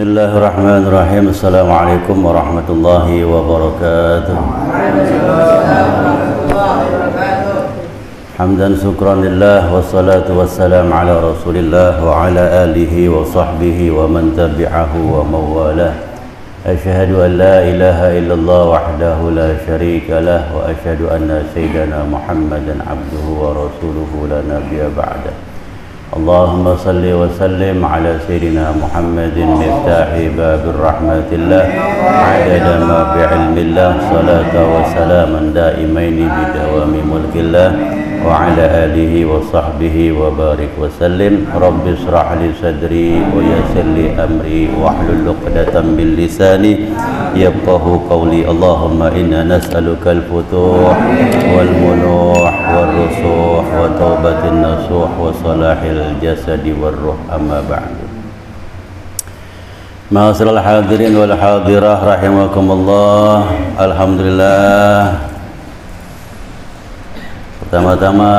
Bismillahirrahmanirrahim. Assalamualaikum warahmatullahi wabarakatuh. Hamdan syukran lillah wassalatu wassalamu ala rasulillah wa ala alihi wa sahbihi wa man tabi'ahu wa mawalah. Asyhadu an la ilaha illallah wahdahu la syarika lah wa asyhadu anna sayyidana Muhammadan abduhu wa rasuluhu la nabiyya ba'dah. Allahumma salli wa sallim ala sayyidina Muhammadin miftahi babir rahmatillah adada ma bi'ilmillah salata wa salaman daimaini bidawami mulkillah wa ala alihi wa sahbihi wa barik wa sallim. Rabbi israh li sadri wa yassir li amri wa hlul 'uqdatam min lisani yafqahu qawli. Allahumma inna nas'aluka al-futuh wal munuh wal rusuh wa taubatin nasuh wa salahil jasadi wal ruh, amma ba'du. Ma'asyiral hadirin wal hadirah rahimakumullah. Alhamdulillah, pertama-tama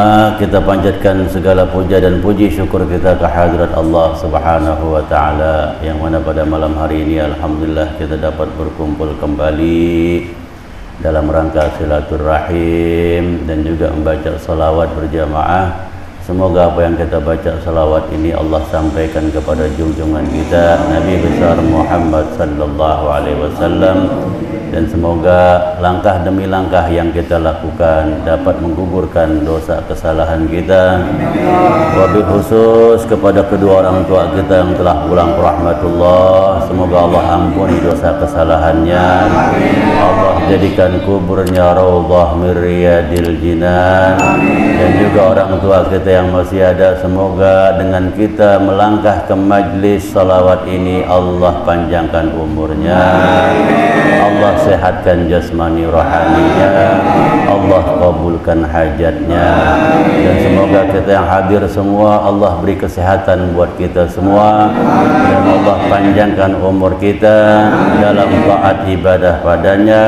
kita panjatkan segala puja dan puji syukur kita kehadirat Allah Subhanahu wa taala, yang mana pada malam hari ini alhamdulillah kita dapat berkumpul kembali dalam rangka silaturahim dan juga membaca salawat berjamaah. Semoga apa yang kita baca salawat ini Allah sampaikan kepada junjungan kita Nabi besar Muhammad sallallahu alaihi wasallam, dan semoga langkah demi langkah yang kita lakukan dapat menggugurkan dosa kesalahan kita. Wabil khusus kepada kedua orang tua kita yang telah pulang ke rahmatullah, semoga Allah ampuni dosa kesalahannya. Allah jadikan kuburnya raudhah min riyadil jinan. Dan juga orang tua kita yang masih ada, semoga dengan kita melangkah ke majlis salawat ini Allah panjangkan umurnya, Allah sehatkan jasmani rohaninya, Allah kabulkan hajatnya, dan semoga kita yang hadir semua Allah beri kesehatan buat kita semua, dan Allah panjangkan umur kita dalam taat ibadah padanya,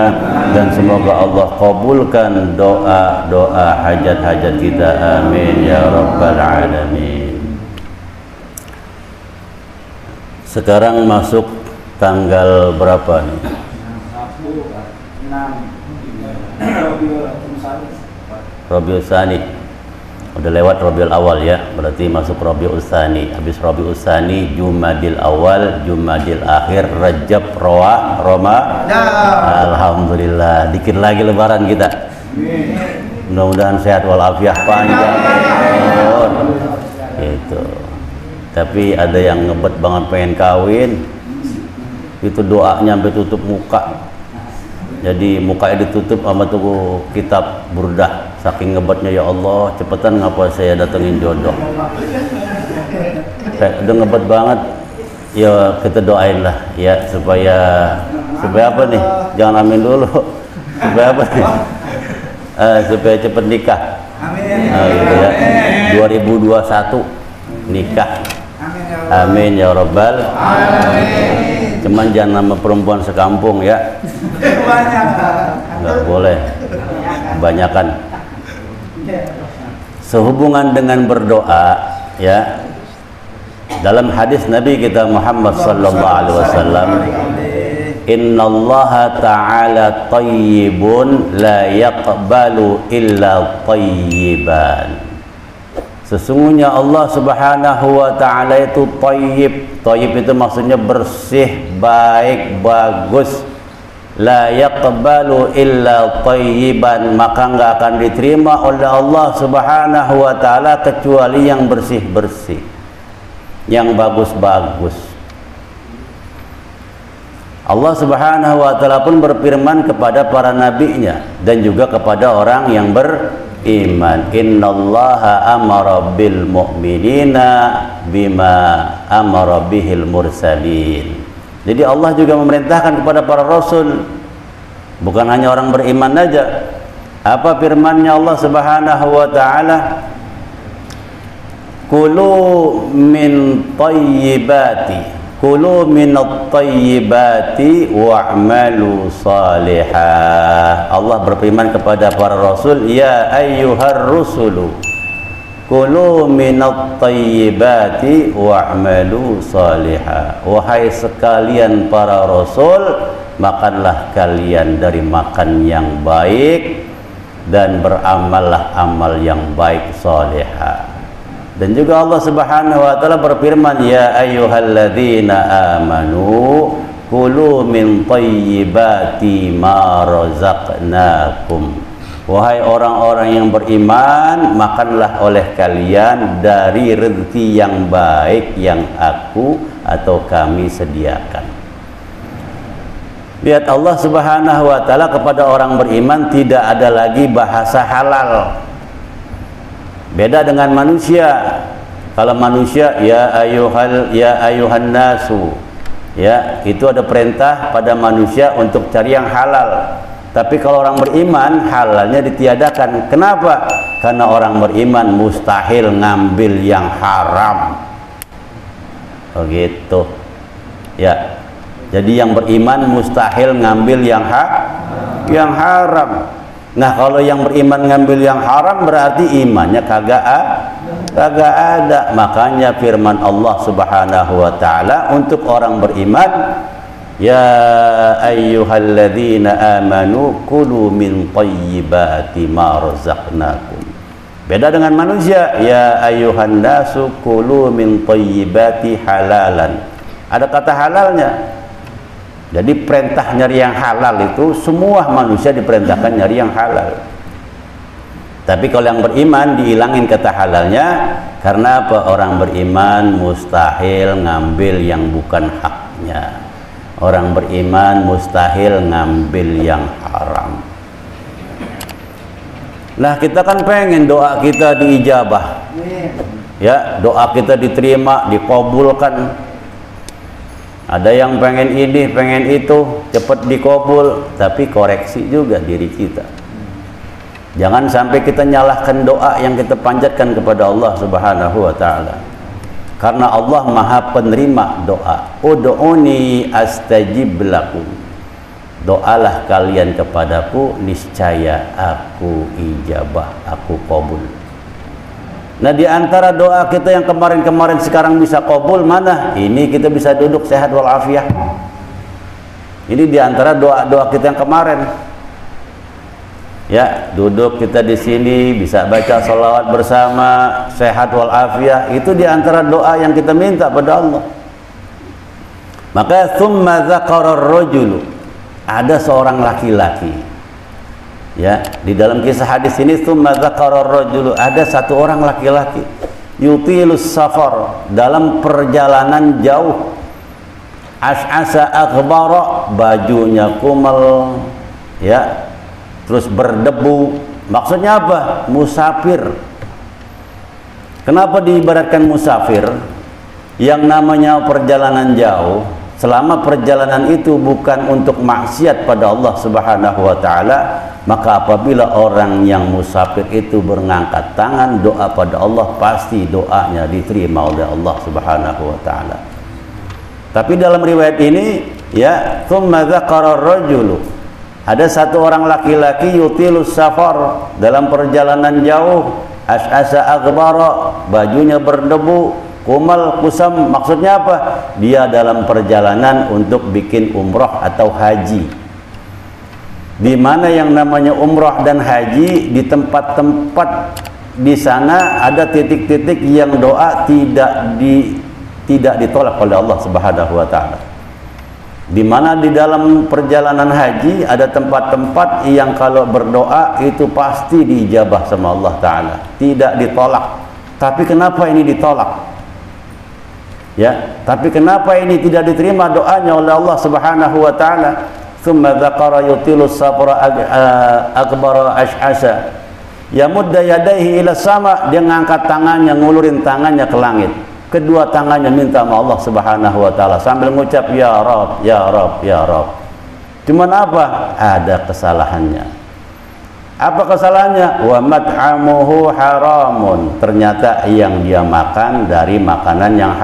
dan semoga Allah kabulkan doa-doa hajat-hajat kita, amin ya rabbal alamin. Sekarang masuk tanggal berapa nih? Rabiul Tsani. Udah lewat Rabiul Awal ya, berarti masuk Rabiul Tsani. Habis Rabiul Tsani, Jumadil Awal, Jumadil Akhir, Rajab, Roma. Alhamdulillah, dikit lagi lebaran kita. Mudah-mudahan sehat walafiat panjang. Itu. Tapi ada yang ngebet banget pengen kawin. Itu doanya sampai tutup muka. Jadi mukanya ditutup sama tuh kitab Burdah. Saking ngebetnya, ya Allah, cepetan ngapa saya datengin jodoh. Udah ngebet banget. Ya kita doain lah ya supaya apa nih? Jangan amin dulu. Supaya apa nih? Supaya cepet nikah. Amin. Gitu ya. 2021 nikah. Amin ya rabbal alamin. Cuman jangan nama perempuan sekampung ya. Nggak boleh kebanyakan. Sehubungan dengan berdoa ya, dalam hadis Nabi kita Muhammad sallallahu alaihi wasallam, innallaha ta'ala tayyibun la yaqbalu illa tayyiban. Sesungguhnya Allah Subhanahu wa taala itu thayyib. Thayyib itu maksudnya bersih, baik, bagus. La yaqbalu illa thayyiban, maka enggak akan diterima oleh Allah Subhanahu wa taala kecuali yang bersih-bersih, yang bagus-bagus. Allah Subhanahu wa taala pun berfirman kepada para nabinya dan juga kepada orang yang beriman, innallaha amara bil mu'minina bima amara bihil mursalin. Jadi Allah juga memerintahkan kepada para rasul, bukan hanya orang beriman saja. Apa firman-Nya Allah Subhanahu wa taala? Kulu min thayyibati, kulu minat thayyibati wa'malu salihah. Allah berfirman kepada para rasul, ya ayyuhar rusulu kulu minat tayyibati wa'malu salihah. Wahai sekalian para rasul, makanlah kalian dari makan yang baik dan beramallah amal yang baik salihah. Dan juga Allah Subhanahu wa taala berfirman, ya ayyuhalladzina amanu kulu min tayyibati ma razaqnakum. Wahai orang-orang yang beriman, makanlah oleh kalian dari rezeki yang baik yang aku atau kami sediakan. Lihat, Allah Subhanahu wa taala kepada orang beriman tidak ada lagi bahasa halal. Beda dengan manusia. Kalau manusia ya ayuhan nasu, ya, itu ada perintah pada manusia untuk cari yang halal. Tapi kalau orang beriman, halalnya ditiadakan. Kenapa? Karena orang beriman mustahil ngambil yang haram. Begitu. Ya. Jadi yang beriman mustahil ngambil yang haram. Nah, kalau yang beriman ngambil yang haram berarti imannya kagak ada. Makanya firman Allah Subhanahu wa taala untuk orang beriman, ya ayyuhalladzina amanu kulu min thayyibati ma razaqnakum. Beda dengan manusia, ya ayyuhan nasu kulu min thayyibati halalan. Ada kata halalnya. Jadi perintah nyari yang halal itu semua manusia diperintahkan nyari yang halal. Tapi kalau yang beriman dihilangin kata halalnya. Karena apa? Orang beriman mustahil ngambil yang bukan haknya. Orang beriman mustahil ngambil yang haram. Nah, kita kan pengen doa kita diijabah. Ya, doa kita diterima, dikabulkan. Ada yang pengen ini, pengen itu, cepat dikabul, tapi koreksi juga diri kita. Jangan sampai kita nyalahkan doa yang kita panjatkan kepada Allah Subhanahu wa taala. Karena Allah Maha penerima doa. Ud'uni astajib lakum. Doalah kalian kepadaku, niscaya aku ijabah, aku kabul. Nah, di antara doa kita yang kemarin-kemarin sekarang bisa kabul mana? Ini kita bisa duduk sehat walafiat. Ini di antara doa-doa kita yang kemarin. Ya, duduk kita di sini bisa baca sholawat bersama, sehat walafiat. Itu di antara doa yang kita minta pada Allah. Maka tsumma dzakara ar-rajulu. Ada seorang laki-laki. Ya, di dalam kisah hadis ini tsumma dzakara ar-rajulu, ada satu orang laki-laki yutilus safar, dalam perjalanan jauh, as'asa aghbara, bajunya kumal, ya, terus berdebu. Maksudnya apa? Musafir. Kenapa diibaratkan musafir? Yang namanya perjalanan jauh, selama perjalanan itu bukan untuk maksiat pada Allah Subhanahu wa taala, maka apabila orang yang musafir itu mengangkat tangan doa pada Allah, pasti doanya diterima oleh Allah Subhanahu wa taala. Tapi dalam riwayat ini, ya, tsumma dzakara ar-rajulu, ada satu orang laki-laki yutilus safar, dalam perjalanan jauh, as'asa aghbara, bajunya berdebu, kumal kusam. Maksudnya apa? Dia dalam perjalanan untuk bikin umrah atau haji. Di mana yang namanya umrah dan haji, di tempat-tempat di sana ada titik-titik yang doa tidak ditolak oleh Allah Subhanahu wa taala. Di mana di dalam perjalanan haji ada tempat-tempat yang kalau berdoa itu pasti diijabah sama Allah taala, tidak ditolak. Tapi kenapa ini ditolak? Ya, tapi kenapa ini tidak diterima doanya oleh Allah Subhanahu wa taala? Tsumma dzakara yutilus safara akbara ash'asa yamudda yadayhi ila sama, dia ngangkat tangannya, ngulurin tangannya ke langit, kedua tangannya minta sama Allah Subhanahu wa taala sambil ngucap ya Rabb, ya Rabb, ya Rabb. Cuman apa? Ada kesalahannya. Apa kesalahannya? Wa mat'amuhu haramun, ternyata yang dia makan dari makanan yang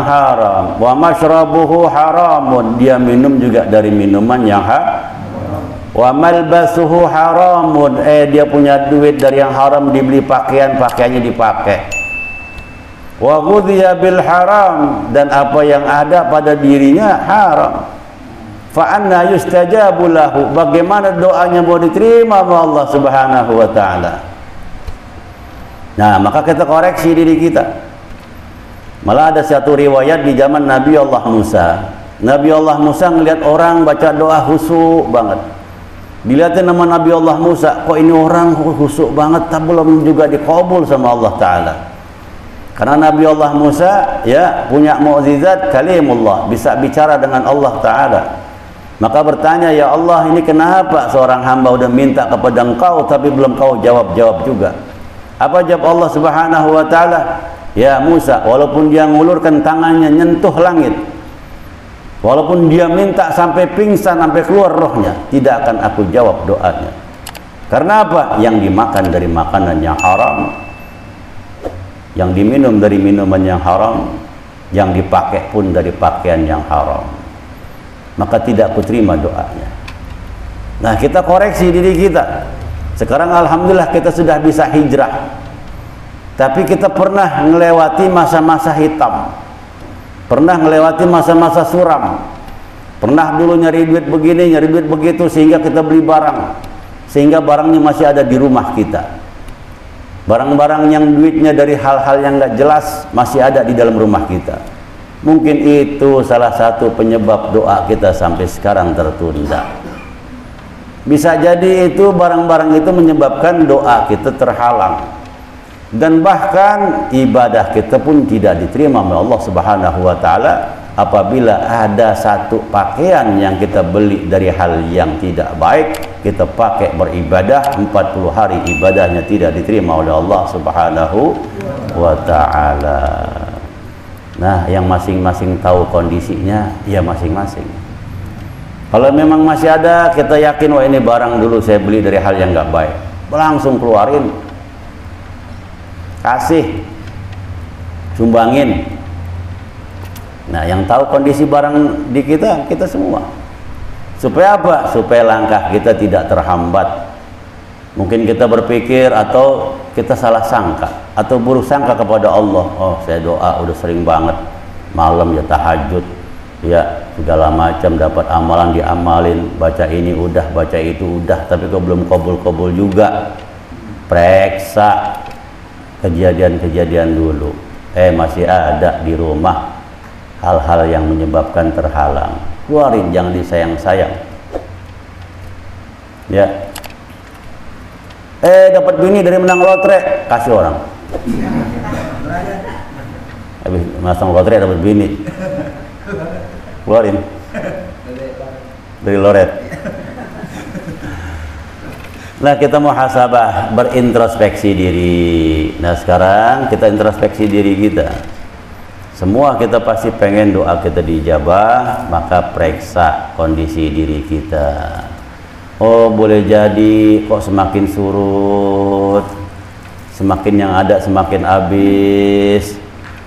haram. Wa mashrabuhu haramun, dia minum juga dari minuman yang Wa malbasuhu haramun, dia punya duit dari yang haram dibeli pakaian, pakaiannya dipakai. Wa ghudhiya bil haram, dan apa yang ada pada dirinya haram. Fa anna yustajabu lahu, bagaimana doanya mau diterima oleh Allah Subhanahu wa taala. Nah, maka kita koreksi diri kita. Malah ada satu riwayat di zaman Nabi Allah Musa. Nabi Allah Musa ngelihat orang baca doa khusyuk banget. Dilihatin nama Nabi Allah Musa, kok ini orang khusyuk banget, tapi belum juga dikabul sama Allah Ta'ala. Karena Nabi Allah Musa ya punya mukjizat kalimullah, bisa bicara dengan Allah Ta'ala. Maka bertanya, ya Allah, ini kenapa seorang hamba udah minta kepada engkau tapi belum kau jawab juga. Apa jawab Allah Subhanahu wa Ta'ala? Ya Musa, walaupun dia ngulurkan tangannya nyentuh langit, walaupun dia minta sampai pingsan, sampai keluar rohnya, tidak akan aku jawab doanya. Karena apa? Yang dimakan dari makanan yang haram, yang diminum dari minuman yang haram, yang dipakai pun dari pakaian yang haram. Maka tidak aku terima doanya. Nah, kita koreksi diri kita. Sekarang alhamdulillah kita sudah bisa hijrah. Tapi kita pernah melewati masa-masa hitam, pernah melewati masa-masa suram, pernah dulu nyari duit begini, nyari duit begitu, sehingga kita beli barang, sehingga barangnya masih ada di rumah kita. Barang-barang yang duitnya dari hal-hal yang nggak jelas masih ada di dalam rumah kita. Mungkin itu salah satu penyebab doa kita sampai sekarang tertunda. Bisa jadi itu barang-barang itu menyebabkan doa kita terhalang, dan bahkan ibadah kita pun tidak diterima oleh Allah Subhanahu wa Ta'ala apabila ada satu pakaian yang kita beli dari hal yang tidak baik, kita pakai beribadah 40 hari, ibadahnya tidak diterima oleh Allah Subhanahu wa Ta'ala. Nah, yang masing-masing tahu kondisinya ya masing-masing. Kalau memang masih ada, kita yakin, wah ini barang dulu saya beli dari hal yang nggak baik, langsung keluarin, kasih, sumbangin. Nah, yang tahu kondisi barang di kita, kita semua. Supaya apa? Supaya langkah kita tidak terhambat. Mungkin kita berpikir atau kita salah sangka atau buruk sangka kepada Allah. Oh, saya doa udah sering banget, malam ya tahajud, ya segala macam, dapat amalan diamalin, baca ini udah, baca itu udah, tapi kok belum kabul-kabul juga. Periksa kejadian-kejadian dulu. Masih ada di rumah hal-hal yang menyebabkan terhalang, keluarin, jangan disayang-sayang. Ya. Dapat bini dari menang lotre, kasih orang. Habis masang lotre dapat bini, keluarin dari loret. Nah, kita muhasabah, berintrospeksi diri. Nah, sekarang kita introspeksi diri kita. Semua kita pasti pengen doa kita dijabah, maka periksa kondisi diri kita. Oh, boleh jadi kok semakin surut, semakin yang ada semakin habis.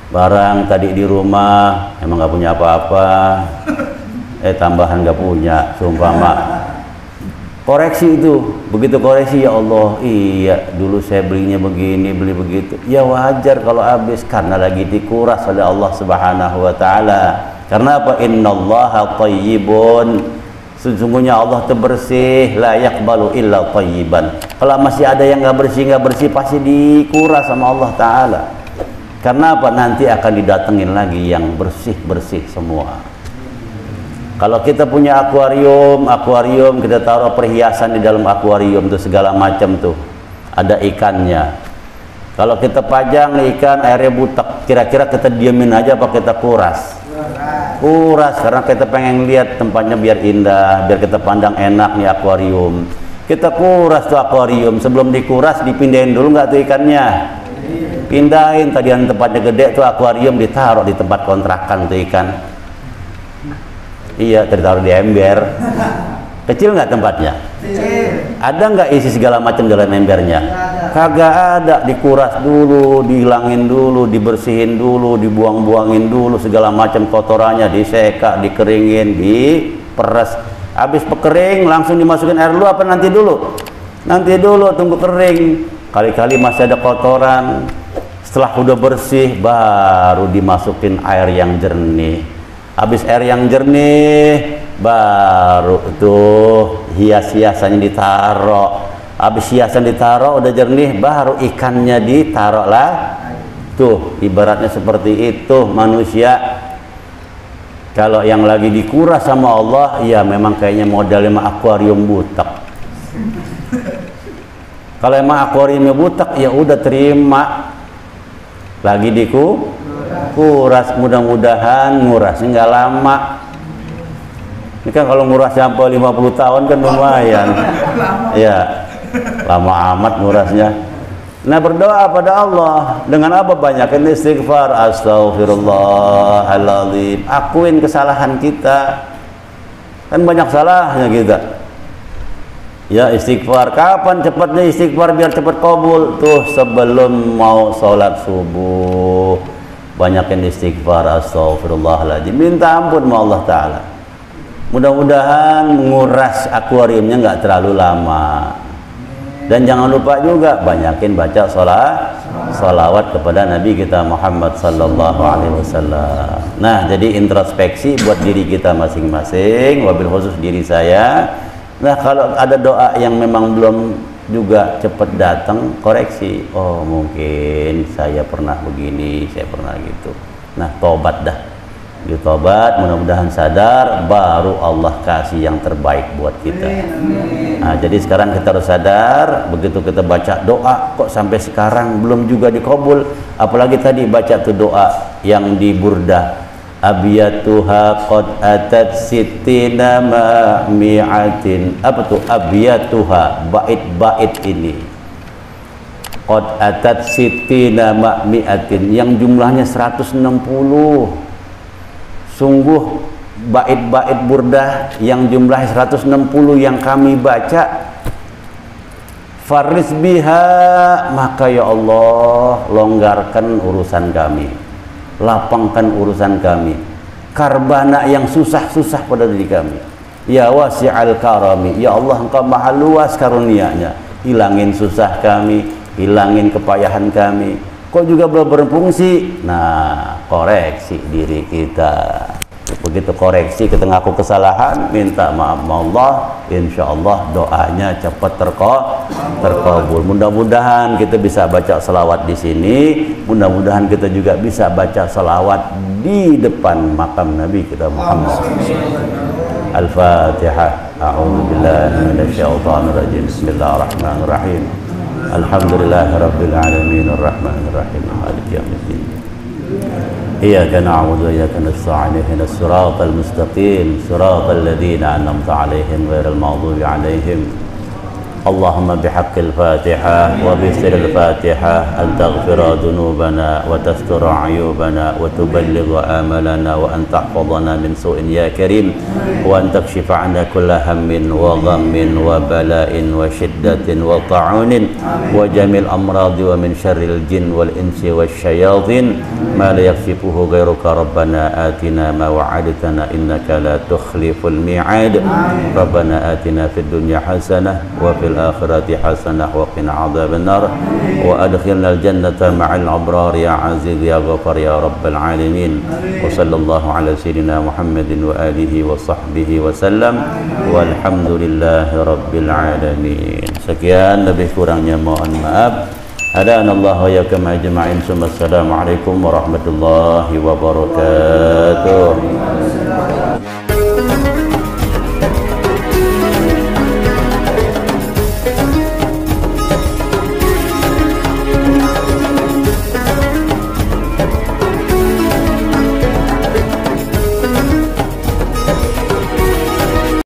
Barang tadi di rumah emang nggak punya apa-apa, tambahan nggak punya, seumpama. Koreksi itu, begitu koreksi, ya Allah, iya dulu saya belinya begini, beli begitu. Ya wajar kalau habis, karena lagi dikuras oleh Allah Subhanahu wa Ta'ala. Karena apa? Innallaha thayyibun, sesungguhnya Allah itu bersih, la yaqbalu illa thayyiban. Kalau masih ada yang nggak bersih pasti dikuras sama Allah Ta'ala. Karena apa? Nanti akan didatengin lagi yang bersih-bersih semua. Kalau kita punya akuarium, kita taruh perhiasan di dalam akuarium tuh, segala macam tuh, ada ikannya. Kalau kita pajang ikan, airnya butek, kira-kira kita diamin aja apa kita kuras? Kuras, karena kita pengen lihat tempatnya biar indah, biar kita pandang enak nih akuarium. Kita kuras tuh akuarium, sebelum dikuras dipindahin dulu nggak tuh ikannya? Pindahin, tadian tempatnya gede tuh akuarium, ditaruh di tempat kontrakan tuh ikan. Iya, ditaruh di ember. Kecil nggak tempatnya? Kecil. Ada nggak isi segala macam dalam embernya? Kagak ada. Dikuras dulu, dihilangin dulu, dibersihin dulu, dibuang-buangin dulu segala macam kotorannya, diseka, dikeringin, diperes. Habis kering langsung dimasukin air dulu apa nanti dulu? Nanti dulu, tunggu kering. Kali-kali masih ada kotoran. Setelah udah bersih baru dimasukin air yang jernih. Habis air yang jernih baru tuh hias-hiasannya ditaruh. Habis hiasan ditaruh udah jernih baru ikannya ditaruh lah. Tuh ibaratnya seperti itu manusia. Kalau yang lagi dikuras sama Allah, ya memang kayaknya modalnya akuarium butak. Kalau emang akuariumnya butak, ya udah terima. Lagi kuras, mudah-mudahan ngurasnya nggak lama. Ini kan kalau nguras sampai 50 tahun kan lumayan. Ya, lama amat ngurasnya. Nah, berdoa pada Allah dengan apa? Banyakin istighfar, astaghfirullahaladzim, akuin kesalahan kita, kan banyak salahnya kita. Ya, istighfar. Kapan cepatnya istighfar biar cepat kabul? Tuh sebelum mau sholat subuh banyakin istighfar, astaghfirullahaladzim, minta ampun sama Allah Ta'ala. Mudah-mudahan menguras akuariumnya nggak terlalu lama. Dan jangan lupa juga banyakin baca sholawat kepada Nabi kita Muhammad sallallahu alaihi wasallam. Nah, jadi introspeksi buat diri kita masing-masing, wabil khusus diri saya. Nah, kalau ada doa yang memang belum juga cepat datang, koreksi. Oh, mungkin saya pernah begini, saya pernah gitu. Nah, tobat dah. Ditobat, mudah-mudahan sadar, baru Allah kasih yang terbaik buat kita. Nah, jadi sekarang kita harus sadar, begitu kita baca doa kok sampai sekarang belum juga dikabul. Apalagi tadi baca tuh doa yang di Burdah, abiyatuha qad atat sittina ma'mi'atin. Apa tuh abiyatuha? Bait-bait ini qad atat sittina ma'mi'atin, yang jumlahnya 160. Sungguh bait-bait Burdah yang jumlah 160 yang kami baca, faris biha, maka ya Allah longgarkan urusan kami, lapangkan urusan kami, karbana yang susah-susah pada diri kami, ya wasi'al karami, ya Allah engkau maha luas karunia-Nya, hilangin susah kami, hilangin kepayahan kami. Kok juga belum berfungsi? Nah, koreksi diri kita. Begitu koreksi, kita ngaku kesalahan, minta maaf sama Allah, insya Allah doanya cepat terkabul. Mudah-mudahan kita bisa baca selawat di sini, mudah-mudahan kita juga bisa baca selawat di depan makam Nabi kita Muhammad. Al-Fatihah. A'udzubillahi minasyaitonirrajim. Bismillahirrahmanirrahim. Alhamdulillahirabbil alamin arrahmanir rahim maliki yaumiddin. Iyyaka na'budu wa iyyaka nasta'in ihdinas siratal mustaqim siratal ladzina an'amta 'alaihim ghairil maghdubi 'alaihim. Allahumma bihaqqil Fatihah wa bisiril Fatihah an taghfira dhunubana wa tastura 'ayubana wa tuballigha amalana wa an tahfazana min su'in ya karim wa an takshifa 'anna kulla hammin wa ghammin wa bala'in wa shiddatin wa ta'unin wa jamil amradi wa min syarril jin wal insi wasyayatin ma la yakshifuhu ghairuka rabbana atina ma wa'adtana innaka la tukhliful mi'ad. Rabbana atina fid dunya hasanah wa fil akhirati hasanah wa qina adzaban nar wa adkhilnal jannata ma'al abrar ya aziz ya ghafar ya rabbal alamin. Wa sallallahu ala sayyidina Muhammadin wa alihi wa sahbihi wa sallam walhamdulillahi rabbil alamin. Sekian, lebih kurangnya mohon maaf. Hadanallahu wa yakum ajma'in. Assalamualaikum warahmatullahi wabarakatuh.